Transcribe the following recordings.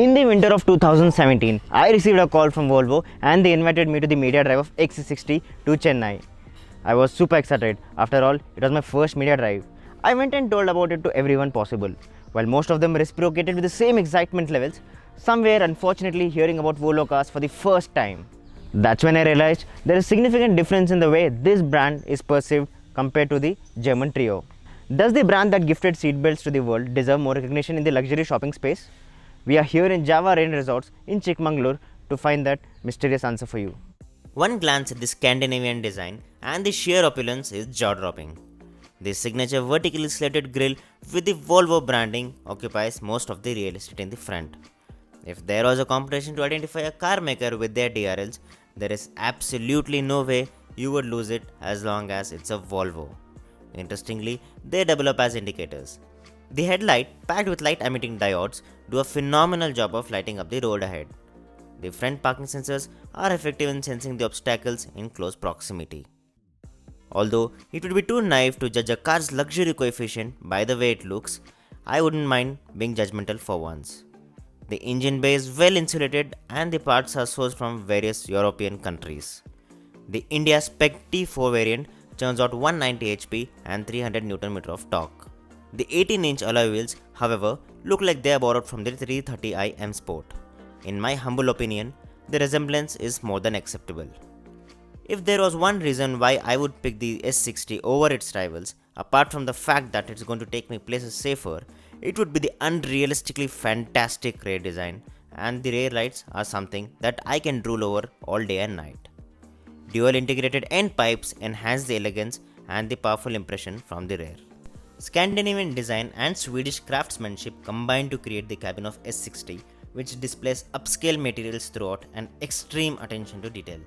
In the winter of 2017, I received a call from Volvo and they invited me to the media drive of XC60 to Chennai. I was super excited. After all, it was my first media drive. I went and told about it to everyone possible. While most of them reciprocated with the same excitement levels, some were unfortunately hearing about Volvo cars for the first time. That's when I realized there is significant difference in the way this brand is perceived compared to the German trio. Does the brand that gifted seatbelts to the world deserve more recognition in the luxury shopping space? We are here in Java Rain Resorts in Chikmagalur to find that mysterious answer for you. One glance at the Scandinavian design and the sheer opulence is jaw-dropping. The signature vertically slated grille with the Volvo branding occupies most of the real estate in the front. If there was a competition to identify a car maker with their DRLs, there is absolutely no way you would lose it as long as it's a Volvo. Interestingly, they develop as indicators. The headlight, packed with light-emitting diodes, do a phenomenal job of lighting up the road ahead. The front parking sensors are effective in sensing the obstacles in close proximity. Although it would be too naive to judge a car's luxury coefficient by the way it looks, I wouldn't mind being judgmental for once. The engine bay is well insulated and the parts are sourced from various European countries. The India Spec T4 variant churns out 190 HP and 300 Nm of torque. The 18-inch alloy wheels, however, look like they are borrowed from the 330i M Sport. In my humble opinion, the resemblance is more than acceptable. If there was one reason why I would pick the S60 over its rivals, apart from the fact that it's going to take me places safer, it would be the unrealistically fantastic rear design, and the rear lights are something that I can drool over all day and night. Dual integrated end pipes enhance the elegance and the powerful impression from the rear. Scandinavian design and Swedish craftsmanship combine to create the cabin of S60, which displays upscale materials throughout and extreme attention to detail.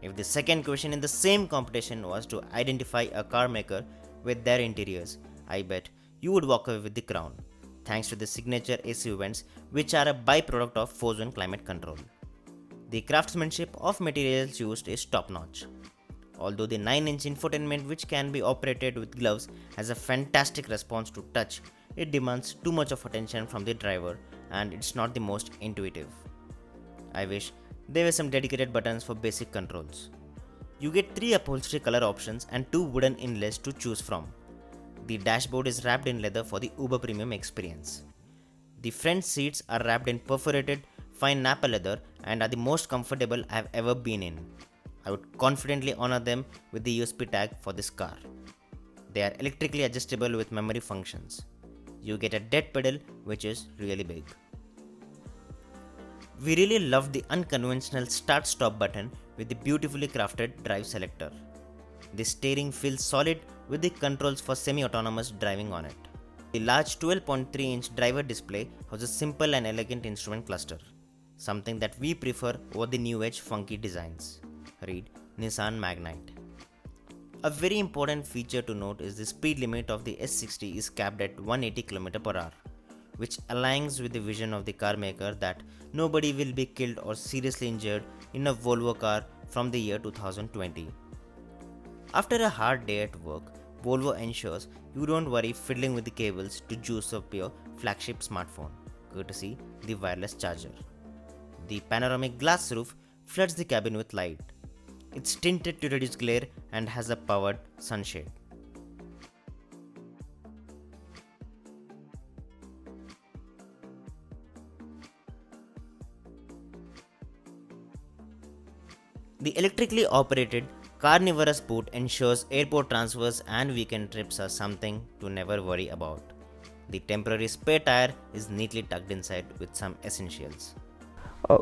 If the second question in the same competition was to identify a car maker with their interiors, I bet you would walk away with the crown, thanks to the signature AC vents, which are a byproduct of 4-zone climate control. The craftsmanship of materials used is top-notch. Although the 9-inch infotainment, which can be operated with gloves, has a fantastic response to touch, it demands too much of attention from the driver and it's not the most intuitive. I wish there were some dedicated buttons for basic controls. You get 3 upholstery color options and 2 wooden inlays to choose from. The dashboard is wrapped in leather for the uber premium experience. The front seats are wrapped in perforated fine Napa leather and are the most comfortable I have ever been in. I would confidently honor them with the USP tag for this car. They are electrically adjustable with memory functions. You get a dead pedal, which is really big. We really love the unconventional start-stop button with the beautifully crafted drive selector. The steering feels solid with the controls for semi-autonomous driving on it. The large 12.3-inch driver display has a simple and elegant instrument cluster, something that we prefer over the new age funky designs. Read Nissan Magnite. A very important feature to note is the speed limit of the S60 is capped at 180 km/h, which aligns with the vision of the car maker that nobody will be killed or seriously injured in a Volvo car from the year 2020. After a hard day at work, Volvo ensures you don't worry fiddling with the cables to juice up your flagship smartphone, courtesy the wireless charger. The panoramic glass roof floods the cabin with light. It's tinted to reduce glare and has a powered sunshade. The electrically operated carnivorous boot ensures airport transfers and weekend trips are something to never worry about. The temporary spare tire is neatly tucked inside with some essentials.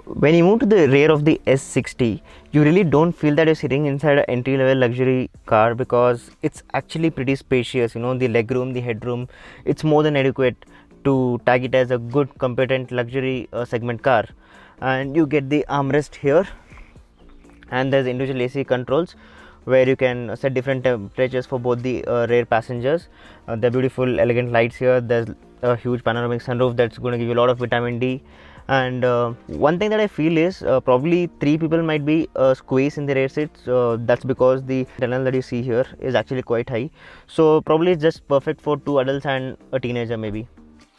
When you move to the rear of the S60, you really don't feel that you're sitting inside an entry-level luxury car because it's actually pretty spacious. The legroom, the headroom, it's more than adequate to tag it as a good, competent luxury segment car. And you get the armrest here, and there's individual AC controls where you can set different temperatures for both the rear passengers. The beautiful, elegant lights here. There's a huge panoramic sunroof that's going to give you a lot of vitamin D. And one thing that I feel is probably 3 people might be squeezed in the rear seats. That's because the tunnel that you see here is actually quite high. So probably it's just perfect for 2 adults and a teenager maybe.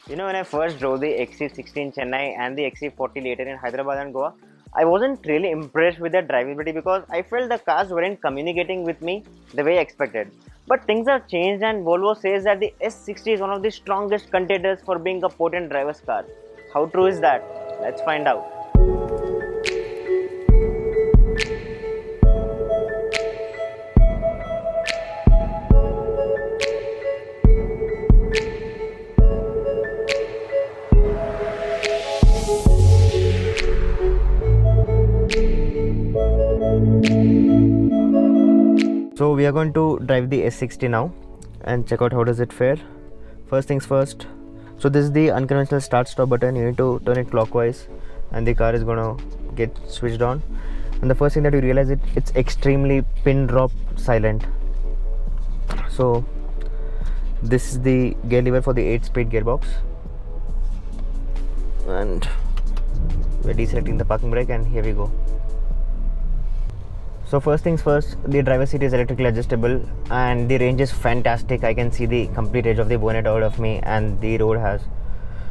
You know, when I first drove the XC60 in Chennai and the XC40 later in Hyderabad and Goa, I wasn't really impressed with their drivability because I felt the cars weren't communicating with me the way I expected. But things have changed, and Volvo says that the S60 is one of the strongest contenders for being a potent driver's car. How true is that? Let's find out. So we are going to drive the S60 now and check out how does it fare. First things first. So this is the unconventional start stop button. You need to turn it clockwise and the car is gonna get switched on. And the first thing that you realize it's extremely pin drop silent. So this is the gear lever for the 8-speed gearbox, and we're deselecting the parking brake, and here we go. So first things first, the driver's seat is electrically adjustable and the range is fantastic. I can see the complete edge of the bonnet out of me, and the road has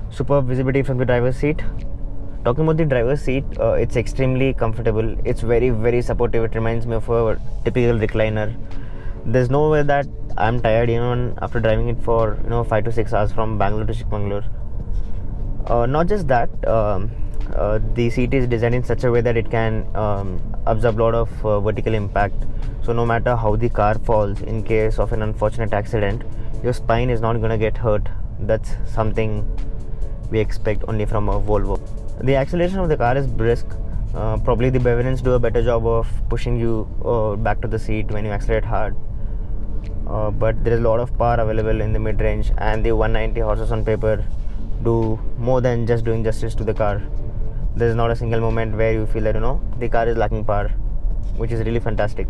superb visibility from the driver's seat. Talking about the driver's seat, it's extremely comfortable. It's very supportive. It reminds me of a typical recliner. There's no way that I'm tired even after driving it for 5 to 6 hours from Bangalore to Chikmagalur. Not just that, the seat is designed in such a way that it can absorb a lot of vertical impact. So no matter how the car falls, in case of an unfortunate accident, your spine is not going to get hurt. That's something we expect only from a Volvo. The acceleration of the car is brisk. Probably the Bavarians do a better job of pushing you back to the seat when you accelerate hard. But there is a lot of power available in the mid-range, and the 190 horses on paper do more than just doing justice to the car. There is not a single moment where you feel that the car is lacking power, which is really fantastic.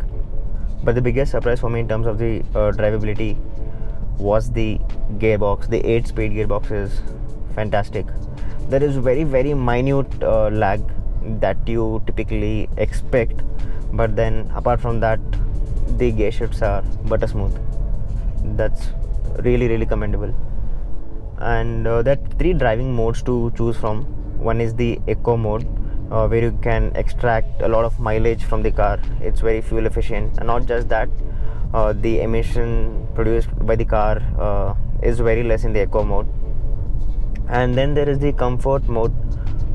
But the biggest surprise for me in terms of the drivability was the gearbox. The 8-speed gearbox is fantastic. There is very minute lag that you typically expect, but then apart from that, the gear shifts are butter smooth. That's really commendable. And there are 3 driving modes to choose from. One is the Eco mode, where you can extract a lot of mileage from the car. It's very fuel efficient, and not just that, the emission produced by the car is very less in the Eco mode. And then there is the Comfort mode.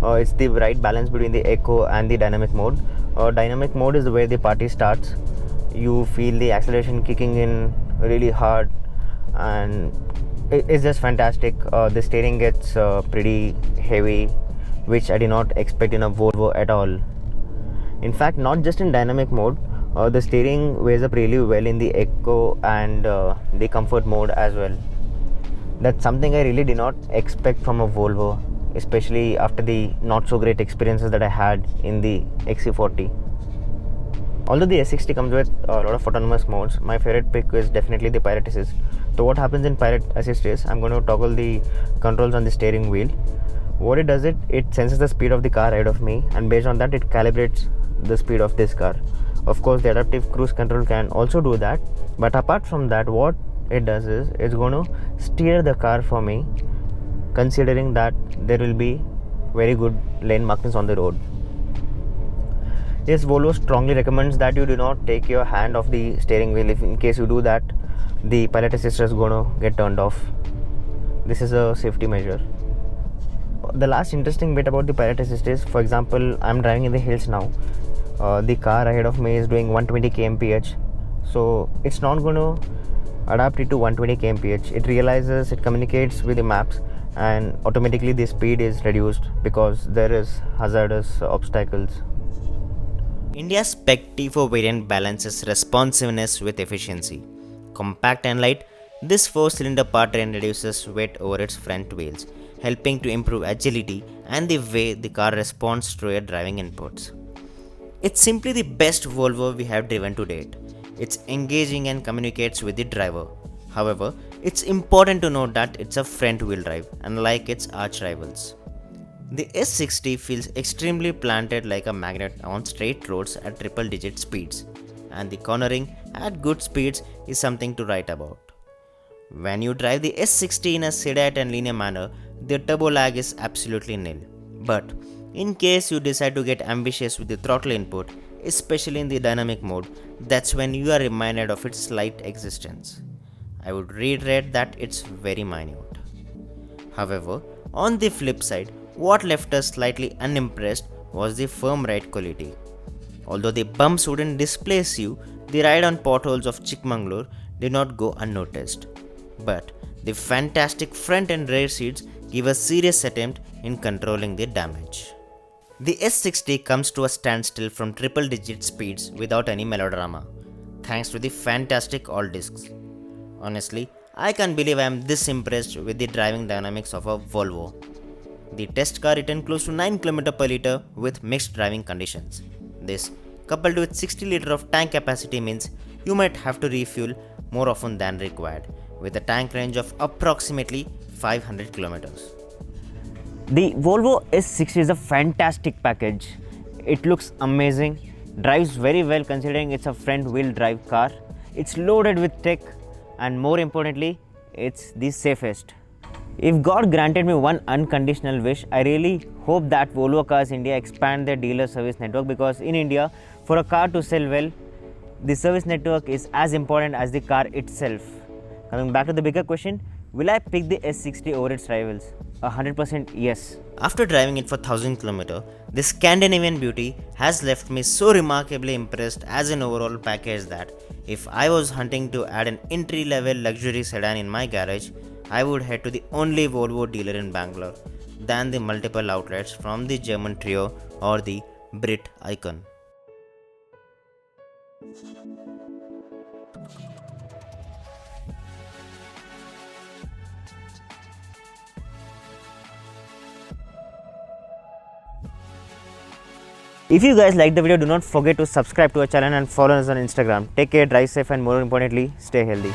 It's the right balance between the Eco and the Dynamic mode. Dynamic mode is where the party starts. You feel the acceleration kicking in really hard, and it's just fantastic. The steering gets pretty heavy, which I did not expect in a Volvo at all. In fact, not just in dynamic mode, the steering weighs up really well in the Eco and the Comfort mode as well. That's something I really did not expect from a Volvo, especially after the not so great experiences that I had in the XC40. Although the S60 comes with a lot of autonomous modes, my favorite pick is definitely the Pilot Assist. So what happens in Pilot Assist is, I'm going to toggle the controls on the steering wheel. What it does, it senses the speed of the car ahead of me, and based on that it calibrates the speed of this car. Of course, the adaptive cruise control can also do that, but apart from that, what it does is it's going to steer the car for me, considering that there will be very good lane markings on the road. Yes, Volvo strongly recommends that you do not take your hand off the steering wheel. If in case you do that, the Pilot Assist is going to get turned off. This is a safety measure. The last interesting bit about the Pilot Assist is, for example, I'm driving in the hills now. The car ahead of me is doing 120 kmph, so it's not going to adapt it to 120 kmph. It realizes, it communicates with the maps, and automatically the speed is reduced because there is hazardous obstacles. India's Spec T4 variant balances responsiveness with efficiency. Compact and light, this 4-cylinder powertrain reduces weight over its front wheels, helping to improve agility and the way the car responds to your driving inputs. It's simply the best Volvo we have driven to date. It's engaging and communicates with the driver. However, it's important to note that it's a front-wheel drive, unlike its arch rivals. The S60 feels extremely planted like a magnet on straight roads at triple-digit speeds, and the cornering at good speeds is something to write about. When you drive the S60 in a sedate and linear manner, the turbo lag is absolutely nil. But in case you decide to get ambitious with the throttle input, especially in the dynamic mode, that's when you are reminded of its slight existence. I would reiterate that it's very minute. However, on the flip side, what left us slightly unimpressed was the firm ride quality. Although the bumps wouldn't displace you, the ride on potholes of Chikmagalur did not go unnoticed. But the fantastic front and rear seats give a serious attempt in controlling the damage. The S60 comes to a standstill from triple digit speeds without any melodrama, thanks to the fantastic all discs. Honestly, I can't believe I am this impressed with the driving dynamics of a Volvo. The test car returned close to 9 km per liter with mixed driving conditions. This, coupled with 60 liter of tank capacity, means you might have to refuel more often than required, with a tank range of approximately 500 kilometers. The Volvo S60 is a fantastic package. It looks amazing, drives very well considering it's a front wheel drive car. It's loaded with tech, and more importantly, it's the safest. If God granted me one unconditional wish, I really hope that Volvo Cars India expand their dealer service network, because in India, for a car to sell well, the service network is as important as the car itself. Coming back to the bigger question, will I pick the S60 over its rivals? 100% yes. After driving it for 1000 km, this Scandinavian beauty has left me so remarkably impressed as an overall package that if I was hunting to add an entry level luxury sedan in my garage, I would head to the only Volvo dealer in Bangalore than the multiple outlets from the German Trio or the Brit Icon. If you guys like the video, do not forget to subscribe to our channel and follow us on Instagram. Take care, drive safe, and more importantly, stay healthy.